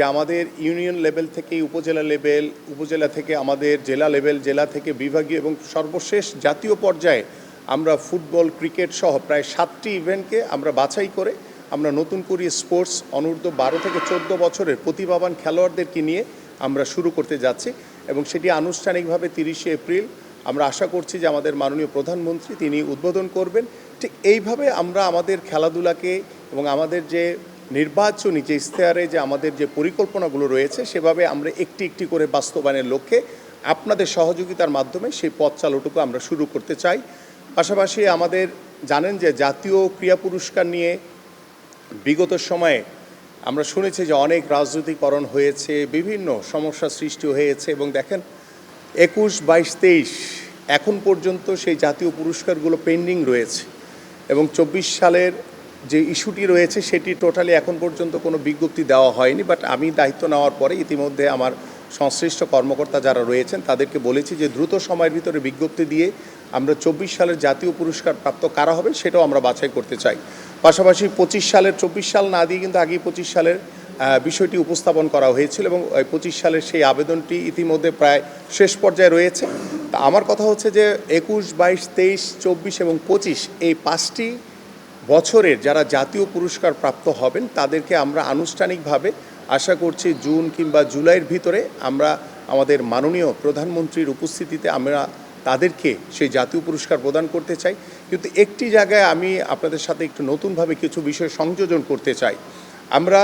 আমাদের union level থেকে উপজেলা লেভেল, উপজেলা থেকে আমাদের জেলা লেভেল, জেলা থেকে বিভাগীয় এবং সর্বশেষ জাতীয় পর্যায়ে আমরা ফুটবল, ক্রিকেট সহ প্রায় 7টি ইভেন্টকে আমরা বাছাই করে আমরা নতুন করে স্পোর্টস অনূর্ধ্ব 12 থেকে 14 বছরের প্রতিভাবান খেলোয়াড়দেরকে নিয়ে আমরা শুরু করতে যাচ্ছি এবং সেটি আনুষ্ঠানিকভাবে 30শে এপ্রিল আমরা আশা করছি যে আমাদের মাননীয় প্রধানমন্ত্রী তিনি উদ্বোধন করবেন। ঠিক এইভাবে আমরা আমাদের খেলাধুলাকে এবং আমাদের যে নির্বাচনী যে ইশতেহারে যে আমাদের যে পরিকল্পনাগুলো রয়েছে সেভাবে আমরা একটি একটি করে বাস্তবায়নের লক্ষ্যে আপনাদের সহযোগিতার মাধ্যমে সেই পথ চালটুকু আমরা শুরু করতে চাই। পাশাপাশি আমাদের জানেন যে জাতীয় ক্রীড়া পুরস্কার নিয়ে বিগত সময়ে আমরা শুনেছি যে অনেক রাজনৈতিকরণ হয়েছে, বিভিন্ন সমস্যা সৃষ্টি হয়েছে এবং দেখেন 21, 22, 23 এখন পর্যন্ত সেই জাতীয় পুরস্কারগুলো পেন্ডিং রয়েছে এবং 24 সালের যে ইস্যুটি রয়েছে সেটি টোটালি এখন পর্যন্ত কোনো বিজ্ঞপ্তি দেওয়া হয়নি। বাট আমি দায়িত্ব নেওয়ার পরে ইতিমধ্যে আমার সংশ্লিষ্ট কর্মকর্তা যারা রয়েছেন তাদেরকে বলেছি যে দ্রুত সময়ের ভিতরে বিজ্ঞপ্তি দিয়ে আমরা 24 সালের জাতীয় পুরস্কার প্রাপ্ত কারা হবে সেটাও আমরা বাছাই করতে চাই। পাশাপাশি 25 সালের 24 সাল না দিয়ে কিন্তু আগেই 25 সালের বিষয়টি উপস্থাপন করা হয়েছিল এবং 25 সালের সেই আবেদনটি ইতিমধ্যে প্রায় শেষ পর্যায়ে রয়েছে। তা আমার কথা হচ্ছে যে 21, 22, 23, 24 এবং 25 এই 5টি বছরের যারা জাতীয় পুরস্কার প্রাপ্ত হবেন তাদেরকে আমরা আনুষ্ঠানিকভাবে আশা করছি জুন কিংবা জুলাইয়ের ভিতরে আমরা আমাদের মাননীয় প্রধানমন্ত্রীর উপস্থিতিতে আমরা তাদেরকে সেই জাতীয় পুরস্কার প্রদান করতে চাই। কিন্তু একটি জায়গায় আমি আপনাদের সাথে একটু নতুনভাবে কিছু বিষয় সংযোজন করতে চাই। আমরা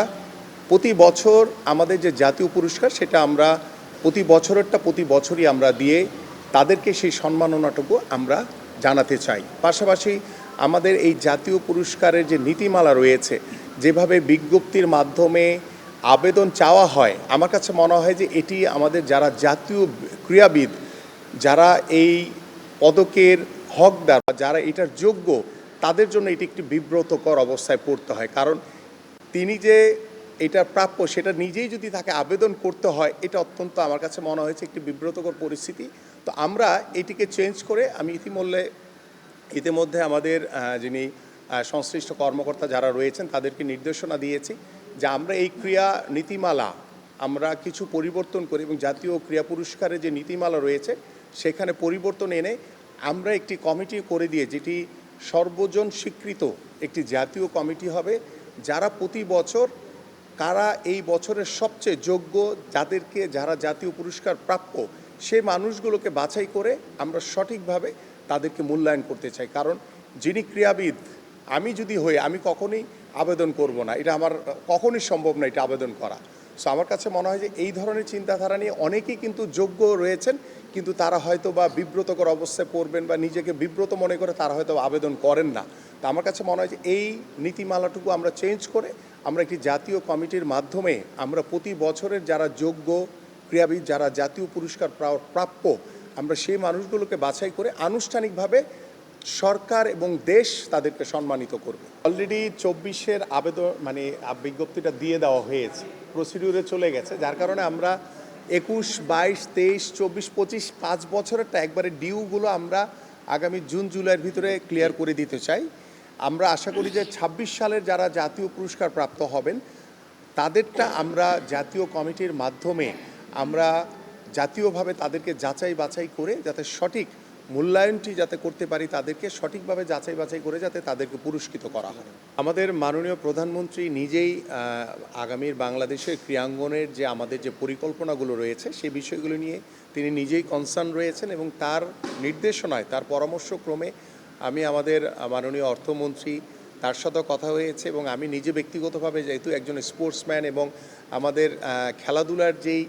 প্রতি বছর আমাদের যে জাতীয় পুরস্কার সেটা আমরা প্রতি বছরই আমরা দিয়ে তাদেরকে সেই সম্মাননাটুকু আমরা জানাতে চাই। পাশাপাশি আমাদের এই জাতীয় পুরস্কারের যে নীতিমালা রয়েছে, যেভাবে বিজ্ঞপ্তির মাধ্যমে আবেদন চাওয়া হয়, আমার কাছে মনে হয় যে এটি আমাদের যারা জাতীয় ক্রীড়াবিদ, যারা এই পদকের হকদার বা যারা এটার যোগ্য, তাদের জন্য এটি একটি বিব্রতকর অবস্থায় পড়তে হয়। কারণ তিনি যে এটা প্রাপ্য সেটা নিজেই যদি তাকে আবেদন করতে হয়, এটা অত্যন্ত আমার কাছে মনে হয়েছে একটি বিব্রতকর পরিস্থিতি। তো আমরা এটিকে চেঞ্জ করে আমি ইতিমধ্যে আমাদের যিনি সংশ্লিষ্ট কর্মকর্তা যারা রয়েছেন তাদেরকে নির্দেশনা দিয়েছি যে আমরা এই ক্রীড়া নীতিমালা আমরা কিছু পরিবর্তন করি এবং জাতীয় ক্রীড়া পুরস্কারের যে নীতিমালা রয়েছে সেখানে পরিবর্তন এনে আমরা একটি কমিটি করে দিয়ে যেটি সর্বজন স্বীকৃত একটি জাতীয় কমিটি হবে, যারা প্রতি বছর কারা এই বছরের সবচেয়ে যোগ্য, যারা জাতীয় পুরস্কার প্রাপ্য সেই মানুষগুলোকে বাছাই করে আমরা সঠিকভাবে তাদেরকে মূল্যায়ন করতে চাই। কারণ যিনি ক্রীড়াবিদ আমি যদি হই আমি কখনোই আবেদন করব না, এটা আমার কখনোই সম্ভব না এটা আবেদন করা। সো আমার কাছে মনে হয় যে এই ধরনের চিন্তাধারা নিয়ে অনেকেই কিন্তু যোগ্য রয়েছেন, কিন্তু তারা হয়তো বা বিব্রতকর অবস্থায় পড়বেন বা নিজেকে বিব্রত মনে করে তারা হয়তো আবেদন করেন না। তো আমার কাছে মনে হয় যে এই নীতিমালাটুকু আমরা চেঞ্জ করে আমরা একটি জাতীয় কমিটির মাধ্যমে আমরা প্রতি বছরের যারা যোগ্য ক্রীড়াবিদ, যারা জাতীয় পুরস্কার প্রাপ্য, আমরা সেই মানুষগুলোকে বাছাই করে আনুষ্ঠানিকভাবে সরকার এবং দেশ তাদেরকে সম্মানিত করবে। অলরেডি 24-এর আবেদন বিজ্ঞপ্তিটা দিয়ে দেওয়া হয়েছে, প্রসিডিউরে চলে গেছে, যার কারণে আমরা 21, 22, 23, 24, 25 5 বছরেরটা একবারে ডিউগুলো আমরা আগামী জুন জুলাইয়ের ভিতরে ক্লিয়ার করে দিতে চাই। আমরা আশা করি যে 26 সালের যারা জাতীয় পুরস্কার প্রাপ্ত হবেন তাদেরটা আমরা জাতীয় কমিটির মাধ্যমে আমরা জাতীয়ভাবে তাদেরকে যাচাই বাছাই করে যাতে সঠিক মূল্যায়নটি যাতে করতে পারি, তাদেরকে সঠিকভাবে যাচাই বাছাই করে যাতে তাদেরকে পুরস্কৃত করা হয়। আমাদের মাননীয় প্রধানমন্ত্রী নিজেই আগামীর বাংলাদেশের ক্রীড়াঙ্গনের যে আমাদের যে পরিকল্পনাগুলো রয়েছে সেই বিষয়গুলো নিয়ে তিনি নিজেই কনসার্ন রয়েছেন এবং তার নির্দেশনায় তার পরামর্শক্রমে আমি আমাদের মাননীয় অর্থমন্ত্রী তার সাথেও কথা হয়েছে এবং আমি নিজে ব্যক্তিগতভাবে যেহেতু একজন স্পোর্টসম্যান এবং আমাদের খেলাধুলার যেই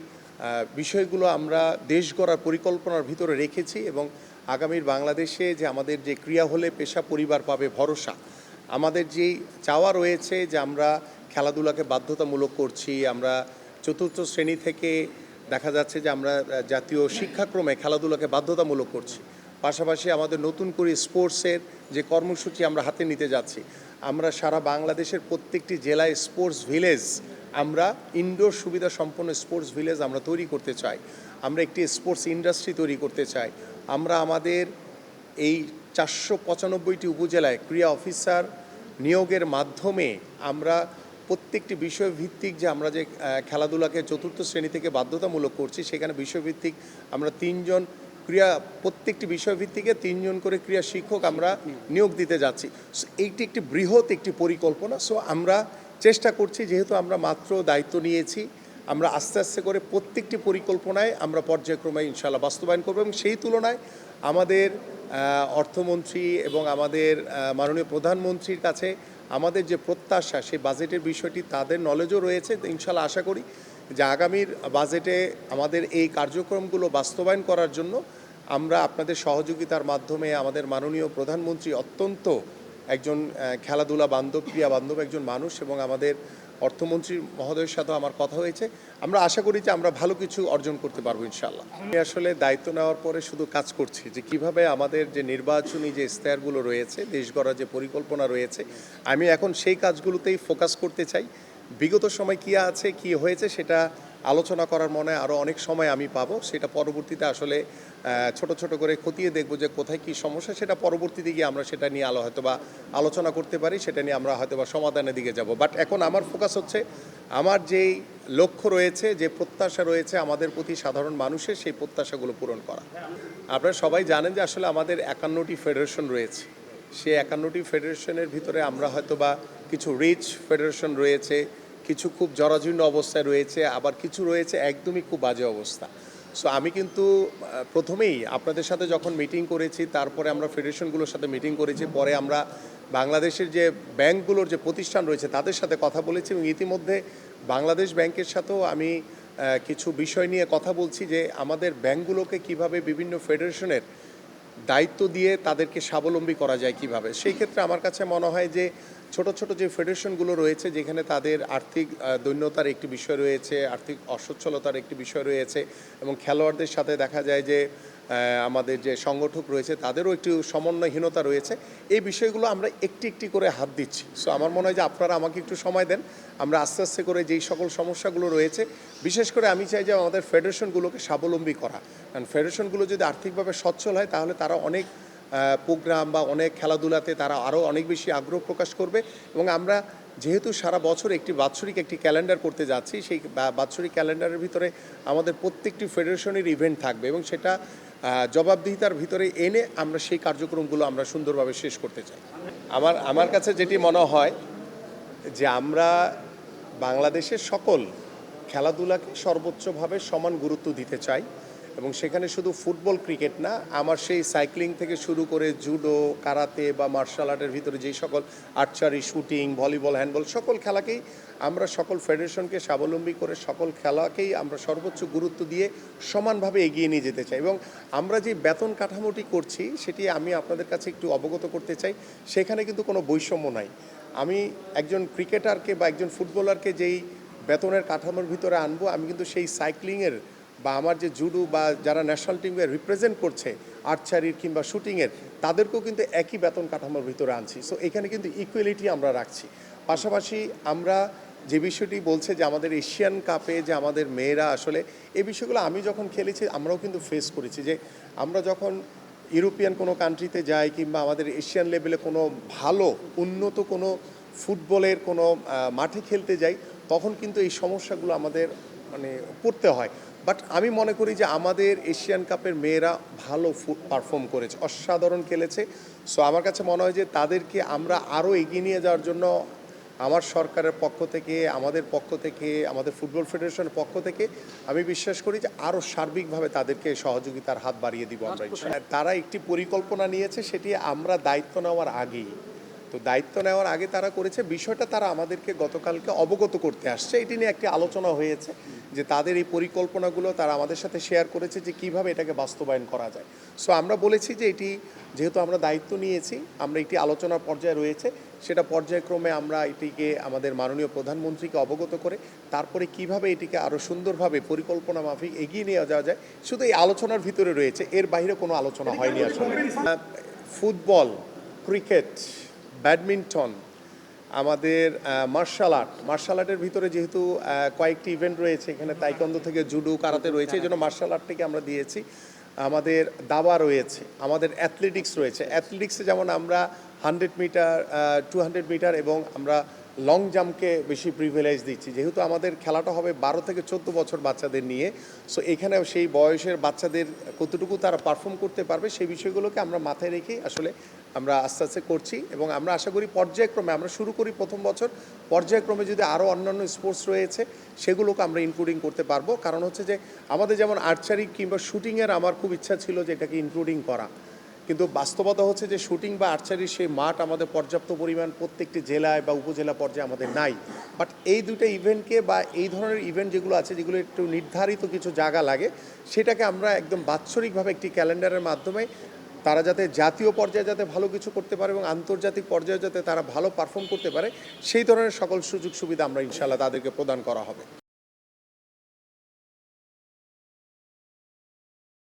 বিষয়গুলো আমরা দেশ গড়ার পরিকল্পনার ভিতরে রেখেছি এবং আগামীর বাংলাদেশে যে আমাদের যে ক্রীড়া হলে পেশা পরিবার পাবে ভরসা, আমাদের যেই চাওয়া রয়েছে যে আমরা খেলাধুলাকে বাধ্যতামূলক করছি, আমরা 4র্থ শ্রেণী থেকে দেখা যাচ্ছে যে আমরা জাতীয় শিক্ষাক্রমে খেলাধুলাকে বাধ্যতামূলক করছি। পাশাপাশি আমাদের নতুন করে স্পোর্টসের যে কর্মসূচি আমরা হাতে নিতে যাচ্ছি, আমরা সারা বাংলাদেশের প্রত্যেকটি জেলায় স্পোর্টস ভিলেজ, আমরা ইনডোর সুবিধা সম্পন্ন স্পোর্টস ভিলেজ আমরা তৈরি করতে চাই। আমরা একটি স্পোর্টস ইন্ডাস্ট্রি তৈরি করতে চাই। আমরা আমাদের এই 495টি উপজেলায় ক্রীড়া অফিসার নিয়োগের মাধ্যমে আমরা প্রত্যেকটি বিষয়ভিত্তিক যে আমরা যে খেলাধুলাকে চতুর্থ শ্রেণী থেকে বাধ্যতামূলক করছি, সেখানে বিষয়ভিত্তিক আমরা প্রত্যেকটি বিষয়ভিত্তিকে 3 জন করে ক্রীড়া শিক্ষক আমরা নিয়োগ দিতে যাচ্ছি। সো এইটি একটি বৃহৎ একটি পরিকল্পনা। সো আমরা চেষ্টা করছি, যেহেতু আমরা মাত্র দায়িত্ব নিয়েছি, আমরা আস্তে আস্তে করে প্রত্যেকটি পরিকল্পনায় আমরা পর্যায়ক্রমে ইনশাআল্লাহ বাস্তবায়ন করব, এবং সেই তুলনায় আমাদের অর্থমন্ত্রী এবং আমাদের মাননীয় প্রধানমন্ত্রীর কাছে আমাদের যে প্রত্যাশা, সেই বাজেটের বিষয়টি তাদের নলেজও রয়েছে। তো ইনশাআল্লাহ আশা করি যে আগামীর বাজেটে আমাদের এই কার্যক্রমগুলো বাস্তবায়ন করার জন্য আমরা আপনাদের সহযোগিতার মাধ্যমে, আমাদের মাননীয় প্রধানমন্ত্রী অত্যন্ত একজন খেলাধুলা বান্ধব, ক্রীড়া বান্ধব একজন মানুষ, এবং আমাদের অর্থমন্ত্রী মহোদয়ের সাথেও আমার কথা হয়েছে। আমরা আশা করি যে আমরা ভালো কিছু অর্জন করতে পারবো ইনশাআল্লাহ। আমি আসলে দায়িত্ব নেওয়ার পরে শুধু কাজ করছি যে কিভাবে আমাদের যে নির্বাচনী যে ইশতেহারগুলো রয়েছে, দেশ গড়ার যে পরিকল্পনা রয়েছে, আমি এখন সেই কাজগুলোতেই ফোকাস করতে চাই। বিগত সময় কী আছে, কি হয়েছে, সেটা আলোচনা করার মনে আরও অনেক সময় আমি পাবো। সেটা পরবর্তীতে আসলে ছোট ছোট করে খতিয়ে দেখব যে কোথায় কী সমস্যা, সেটা পরবর্তীতে গিয়ে আমরা সেটা নিয়ে হয়তোবা আলোচনা করতে পারি, সেটা নিয়ে আমরা হয়তোবা সমাধানের দিকে যাব। বাট এখন আমার ফোকাস হচ্ছে আমার যেই লক্ষ্য রয়েছে, যে প্রত্যাশা রয়েছে আমাদের প্রতি সাধারণ মানুষের, সেই প্রত্যাশাগুলো পূরণ করা। আপনারা সবাই জানেন যে আসলে আমাদের 51টি ফেডারেশন রয়েছে। সেই 51টি ফেডারেশনের ভিতরে আমরা হয়তোবা কিছু রিচ ফেডারেশন রয়েছে, কিছু খুব জরাজীর্ণ অবস্থায় রয়েছে, আবার কিছু রয়েছে একদমই খুব বাজে অবস্থা। সো আমি কিন্তু প্রথমেই আপনাদের সাথে যখন মিটিং করেছি, তারপরে আমরা ফেডারেশনগুলোর সাথে মিটিং করেছি, পরে আমরা বাংলাদেশের যে ব্যাংকগুলোর যে প্রতিষ্ঠান রয়েছে তাদের সাথে কথা বলেছি, এবং ইতিমধ্যে বাংলাদেশ ব্যাংকের সাথেও আমি কিছু বিষয় নিয়ে কথা বলছি যে আমাদের ব্যাংকগুলোকে কিভাবে বিভিন্ন ফেডারেশনের দায়িত্ব দিয়ে তাদেরকে স্বাবলম্বী করা যায় কিভাবে। সেই ক্ষেত্রে আমার কাছে মনে হয় যে ছোট ছোট যে ফেডারেশনগুলো রয়েছে, যেখানে তাদের আর্থিক দৈন্যতার একটি বিষয় রয়েছে, আর্থিক অসচ্ছলতার একটি বিষয় রয়েছে, এবং খেলোয়াড়দের সাথে দেখা যায় যে আমাদের যে সংগঠক রয়েছে তাদেরও একটু সমন্বয়হীনতা রয়েছে, এই বিষয়গুলো আমরা একটি একটি করে হাত দিচ্ছি। সো আমার মনে হয় যে আপনারা আমাকে একটু সময় দেন, আমরা আস্তে আস্তে করে যেই সকল সমস্যাগুলো রয়েছে, বিশেষ করে আমি চাই যে আমাদের ফেডারেশনগুলোকে স্বাবলম্বী করা। কারণ ফেডারেশনগুলো যদি আর্থিকভাবে সচ্ছল হয়, তাহলে তারা অনেক প্রোগ্রাম বা অনেক খেলাধুলাতে তারা আরও অনেক বেশি আগ্রহ প্রকাশ করবে। এবং আমরা যেহেতু সারা বছর একটি বাৎসরিক একটি ক্যালেন্ডার করতে যাচ্ছি, সেই বাৎসরিক ক্যালেন্ডারের ভিতরে আমাদের প্রত্যেকটি ফেডারেশনের ইভেন্ট থাকবে, এবং সেটা জবাবদিহিতার ভিতরে এনে আমরা সেই কার্যক্রমগুলো আমরা সুন্দরভাবে শেষ করতে চাই। আমার কাছে যেটি মনে হয় যে আমরা বাংলাদেশের সকল খেলাধুলাকে সর্বোচ্চভাবে সমান গুরুত্ব দিতে চাই, এবং সেখানে শুধু ফুটবল, ক্রিকেট না, আমার সেই সাইক্লিং থেকে শুরু করে জুডো, কারাতে বা মার্শাল আর্টের ভিতরে যেই সকল আর্চারি, শুটিং, ভলিবল, হ্যান্ডবল, সকল খেলাকেই আমরা সকল ফেডারেশনকে স্বাবলম্বী করে সকল খেলাকেই আমরা সর্বোচ্চ গুরুত্ব দিয়ে সমানভাবে এগিয়ে নিয়ে যেতে চাই। এবং আমরা যে বেতন কাঠামোটি করছি, সেটি আমি আপনাদের কাছে একটু অবগত করতে চাই। সেখানে কিন্তু কোনো বৈষম্য নাই। আমি একজন ক্রিকেটারকে বা একজন ফুটবলারকে যেই বেতনের কাঠামোর ভিতরে আনবো, আমি কিন্তু সেই সাইক্লিংয়ের বা আমার যে জুডো বা যারা ন্যাশনাল টিমকে রিপ্রেজেন্ট করছে আর্চারির কিংবা শুটিংয়ের, তাদেরকেও কিন্তু একই বেতন কাঠামোর ভিতরে আনছি। সো এখানে কিন্তু ইকুয়ালিটি আমরা রাখছি। পাশাপাশি আমরা যে বিষয়টি বলছে যে আমাদের এশিয়ান কাপে যে আমাদের মেয়েরা আসলে, এই বিষয়গুলো আমি যখন খেলেছি আমরাও কিন্তু ফেস করেছি, যে আমরা যখন ইউরোপিয়ান কোনো কান্ট্রিতে যাই কিংবা আমাদের এশিয়ান লেভেলে কোনো ভালো উন্নত কোনো ফুটবলের কোনো মাঠে খেলতে যাই, তখন কিন্তু এই সমস্যাগুলো আমাদের পড়তে হয়। বাট আমি মনে করি যে আমাদের এশিয়ান কাপের মেয়েরা ভালো পারফর্ম করেছে, অসাধারণ খেলেছে। সো আমার কাছে মনে হয় যে তাদেরকে আমরা আরও এগিয়ে নিয়ে যাওয়ার জন্য আমার সরকারের পক্ষ থেকে, আমাদের পক্ষ থেকে, আমাদের ফুটবল ফেডারেশনের পক্ষ থেকে আমি বিশ্বাস করি যে আরও সার্বিকভাবে তাদেরকে সহযোগিতার হাত বাড়িয়ে দিব আমরা। তারা একটি পরিকল্পনা নিয়েছে, সেটি আমরা দায়িত্ব নেওয়ার আগেই, তো দায়িত্ব নেওয়ার আগে তারা করেছে, বিষয়টা তারা আমাদেরকে গতকালকে অবগত করতে আসছে। এটি নিয়ে একটি আলোচনা হয়েছে যে তাদের এই পরিকল্পনাগুলো তারা আমাদের সাথে শেয়ার করেছে যে কিভাবে এটাকে বাস্তবায়ন করা যায়। সো আমরা বলেছি যে এটি যেহেতু আমরা দায়িত্ব নিয়েছি, আমরা একটি আলোচনার পর্যায়ে রয়েছে, সেটা পর্যায়ক্রমে আমরা এটিকে আমাদের মাননীয় প্রধানমন্ত্রীকে অবগত করে তারপরে কিভাবে এটিকে আরও সুন্দরভাবে পরিকল্পনা মাফিক এগিয়ে নিয়ে যাওয়া যায়, শুধু এই আলোচনার ভিতরে রয়েছে, এর বাইরে কোনো আলোচনা হয়নি আসলে। ফুটবল, ক্রিকেট, ব্যাডমিন্টন, আমাদের মার্শাল আর্টের ভিতরে যেহেতু কয়েকটি ইভেন্ট রয়েছে, এখানে তাইকোয়ান্দো থেকে জুডো, কারাতে রয়েছে, এই জন্য মার্শাল আর্টটিকে আমরা দিয়েছি। আমাদের দাবা রয়েছে, আমাদের অ্যাথলেটিক্স রয়েছে। অ্যাথলেটিক্সে যেমন আমরা 100 মিটার, 200 মিটার এবং আমরা লং জাম্পকে বেশি প্রিভিলেজ দিচ্ছি, যেহেতু আমাদের খেলাটা হবে 12 থেকে 14 বছর বাচ্চাদের নিয়ে। সো এখানে সেই বয়সের বাচ্চাদের কতটুকু তারা পারফর্ম করতে পারবে সেই বিষয়গুলোকে আমরা মাথায় রেখেই আসলে আমরা আস্তে আস্তে করছি, এবং আমরা আশা করি পর্যায়ক্রমে আমরা শুরু করি প্রথম বছর, পর্যায়ক্রমে যদি আরও অন্যান্য স্পোর্টস রয়েছে সেগুলোকে আমরা ইনক্লুডিং করতে পারবো। কারণ হচ্ছে যে আমাদের যেমন আর্চারি কিংবা শুটিংয়ের আমার খুব ইচ্ছা ছিল যে এটাকে ইনক্লুডিং করা, কিন্তু বাস্তবতা হচ্ছে যে শুটিং বা আর্চারির সেই মাঠ আমাদের পর্যাপ্ত পরিমাণ প্রত্যেকটি জেলায় বা উপজেলা পর্যায়ে আমাদের নাই। বাট এই দুটো ইভেন্টকে বা এই ধরনের ইভেন্ট যেগুলো আছে, যেগুলো একটু নির্ধারিত কিছু জায়গা লাগে, সেটাকে আমরা একদম বাৎসরিকভাবে একটি ক্যালেন্ডারের মাধ্যমে তারা যাতে জাতীয় পর্যায়ে যাতে ভালো কিছু করতে পারে এবং আন্তর্জাতিক পর্যায়ে যাতে তারা ভালো পারফর্ম করতে পারে, সেই ধরনের সকল সুযোগ সুবিধা আমরা ইনশাআল্লাহ তাদেরকে প্রদান করা হবে।